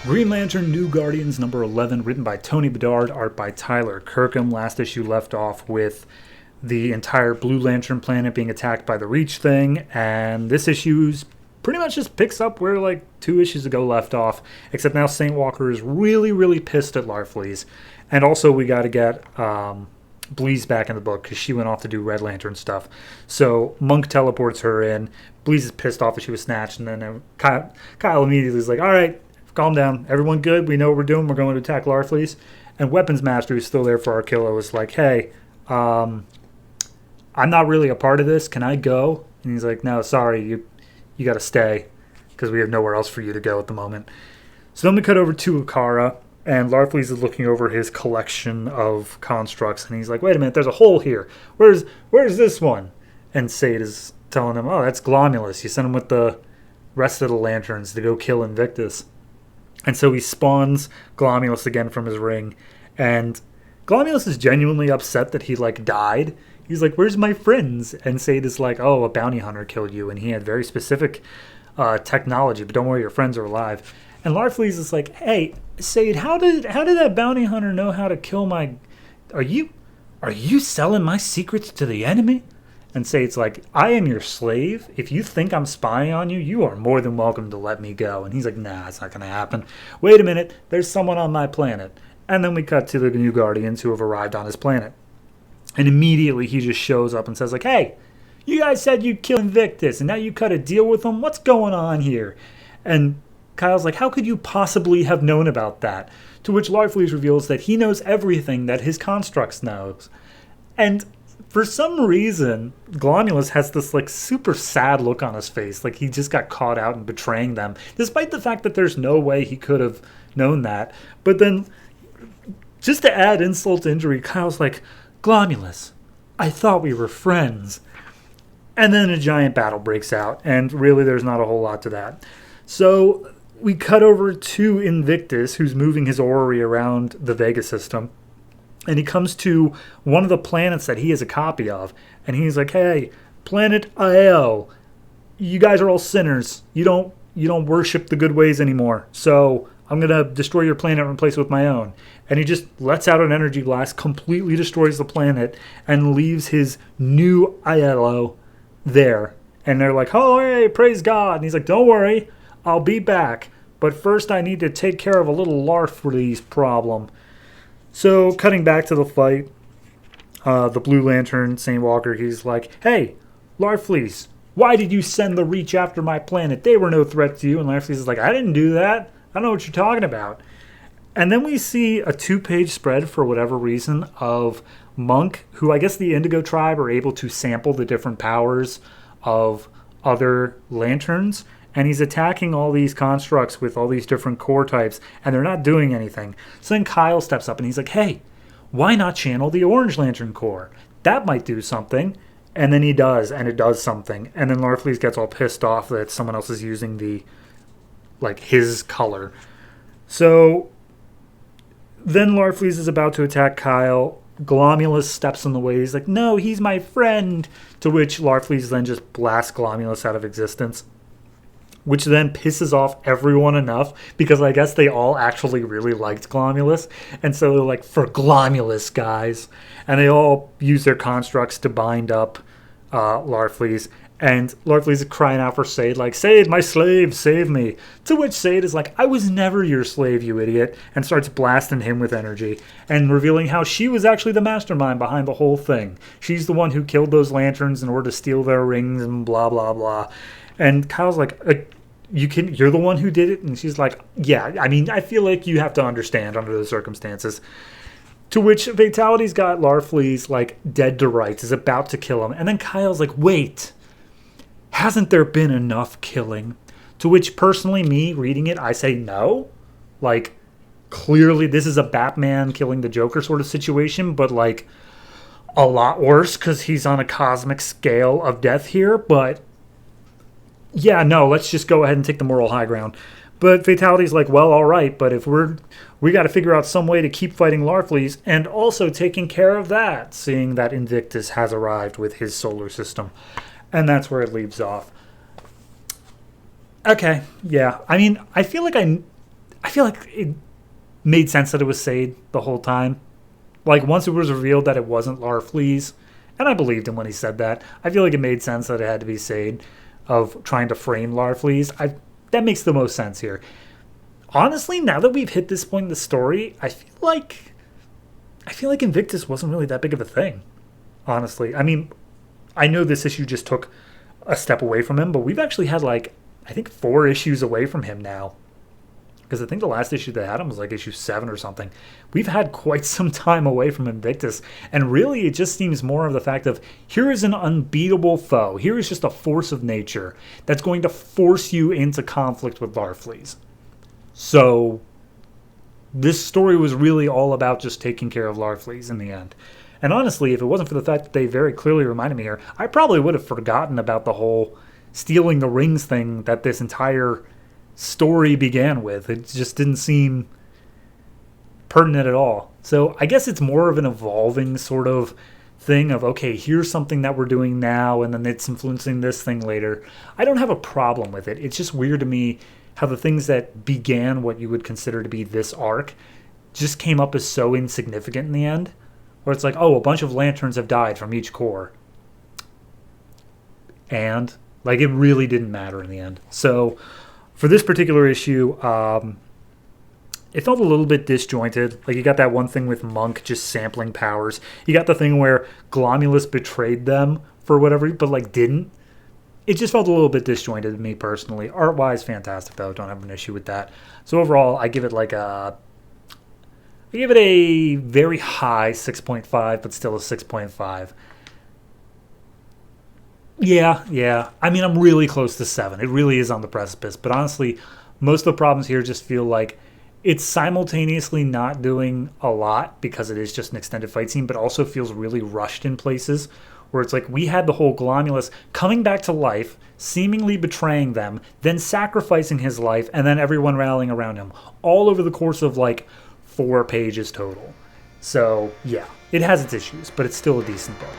Green Lantern New Guardians number 11, written by Tony Bedard, art by Tyler Kirkham. Last issue left off with the entire Blue Lantern planet being attacked by the Reach thing, and this issue's pretty much just picks up where like 2 issues ago left off, except now Saint Walker is really, really pissed at Larfleeze. And also we got to get Bleeze back in the book because she went off to do Red Lantern stuff. So Monk teleports her in. Bleeze is pissed off that she was snatched, and then Kyle immediately is like, all right, calm down. Everyone good? We know what we're doing. We're going to attack Larfleeze. And Weapons Master, who's still there for Arkilla, was like, hey, I'm not really a part of this. Can I go? And he's like, no, sorry. You got to stay because we have nowhere else for you to go at the moment. So then we cut over to Akara, and Larfleeze is looking over his collection of constructs. And he's like, wait a minute, there's a hole here. Where's this one? And Sade is telling him, oh, that's Glomulus. You sent him with the rest of the lanterns to go kill Invictus. And so he spawns Glomulus again from his ring. And Glomulus is genuinely upset that he, like, died. He's like, where's my friends? And Sade is like, oh, a bounty hunter killed you. And he had very specific technology. But don't worry, your friends are alive. And Larfleeze is like, hey, Sade, how did that bounty hunter know how to kill my... Are you selling my secrets to the enemy? And Sade's like, I am your slave. If you think I'm spying on you, you are more than welcome to let me go. And he's like, nah, it's not going to happen. Wait a minute, there's someone on my planet. And then we cut to the New Guardians who have arrived on his planet. And immediately he just shows up and says, like, hey, you guys said you'd kill Invictus, and now you cut a deal with him? What's going on here? And Kyle's like, how could you possibly have known about that? To which Larfleeze reveals that he knows everything that his constructs knows. And for some reason, Glomulus has this like super sad look on his face, like he just got caught out in betraying them, despite the fact that there's no way he could have known that. But then, just to add insult to injury, Kyle's like, Glomulus, I thought we were friends. And then a giant battle breaks out, and really there's not a whole lot to that. So we cut over to Invictus, who's moving his orrery around the Vega system. And he comes to one of the planets that he has a copy of. And he's like, hey, planet Io, you guys are all sinners. You don't worship the good ways anymore. So I'm going to destroy your planet and replace it with my own. And he just lets out an energy blast, completely destroys the planet, and leaves his new Io there. And they're like, oh, hey, praise God. And he's like, don't worry, I'll be back. But first I need to take care of a little Larfleeze problem. So, cutting back to the fight, the Blue Lantern, Saint Walker, he's like, hey, Larfleeze, why did you send the Reach after my planet? They were no threat to you. And Larfleeze is like, I didn't do that. I don't know what you're talking about. And then we see a 2-page spread, for whatever reason, of Monk, who I guess the Indigo tribe are able to sample the different powers of other lanterns. And he's attacking all these constructs with all these different core types, and they're not doing anything. So then Kyle steps up and he's like, hey, why not channel the Orange Lantern core? That might do something. And then he does, and it does something. And then Larfleeze gets all pissed off that someone else is using his color. So then Larfleeze is about to attack Kyle. Glomulus steps in the way. He's like, no, he's my friend. To which Larfleeze then just blasts Glomulus out of existence, which then pisses off everyone enough because I guess they all actually really liked Glomulus. And so they're like, for Glomulus, guys. And they all use their constructs to bind up Larfleeze. And Larfleeze is crying out for Sade, like, Sade, my slave, save me. To which Sade is like, I was never your slave, you idiot. And starts blasting him with energy and revealing how she was actually the mastermind behind the whole thing. She's the one who killed those lanterns in order to steal their rings and blah, blah, blah. And Kyle's like, you're the one who did it? And she's like, yeah, I mean, I feel like you have to understand under the circumstances. To which Fatality's got Larfleeze, like, dead to rights, is about to kill him. And then Kyle's like, wait, hasn't there been enough killing? To which, personally, me reading it, I say no. Like, clearly this is a Batman killing the Joker sort of situation, but, like, a lot worse because he's on a cosmic scale of death here, but yeah, no, let's just go ahead and take the moral high ground. But Fatality's like, well, all right, but if we got to figure out some way to keep fighting Larfleeze and also taking care of that, seeing that Invictus has arrived with his solar system. And that's where it leaves off. Okay, yeah. I mean, I feel like I feel like it made sense that it was Sade the whole time. Like, once it was revealed that it wasn't Larfleeze, and I believed him when he said that, I feel like it made sense that it had to be Sade of trying to frame Larfleeze. That makes the most sense here. Honestly, now that we've hit this point in the story, I feel like Invictus wasn't really that big of a thing. Honestly, I mean, I know this issue just took a step away from him, but we've actually had like I think 4 issues away from him now. Because I think the last issue they had him was like issue 7 or something. We've had quite some time away from Invictus, and really it just seems more of the fact of here is an unbeatable foe. Here is just a force of nature that's going to force you into conflict with Larfleeze. So this story was really all about just taking care of Larfleeze in the end. And honestly, if it wasn't for the fact that they very clearly reminded me here, I probably would have forgotten about the whole stealing the rings thing that this entire story began with. It just didn't seem pertinent at all. So I guess it's more of an evolving sort of thing of, okay, here's something that we're doing now, and then it's influencing this thing later. I don't have a problem with it. It's just weird to me how the things that began what you would consider to be this arc just came up as so insignificant in the end. Where it's like, oh, a bunch of lanterns have died from each corps. And, like, it really didn't matter in the end. So, for this particular issue, it felt a little bit disjointed. Like, you got that one thing with Monk just sampling powers. You got the thing where Glomulus betrayed them for whatever, but, like, didn't. It just felt a little bit disjointed to me personally. Art-wise, fantastic, though. Don't have an issue with that. So, overall, I give it, like, I give it a very high 6.5, but still a 6.5. Yeah. I mean, I'm really close to 7. It really is on the precipice. But honestly, most of the problems here just feel like it's simultaneously not doing a lot because it is just an extended fight scene, but also feels really rushed in places where it's like we had the whole Glomulus coming back to life, seemingly betraying them, then sacrificing his life, and then everyone rallying around him, all over the course of like 4 pages total. So, yeah, it has its issues, but it's still a decent book.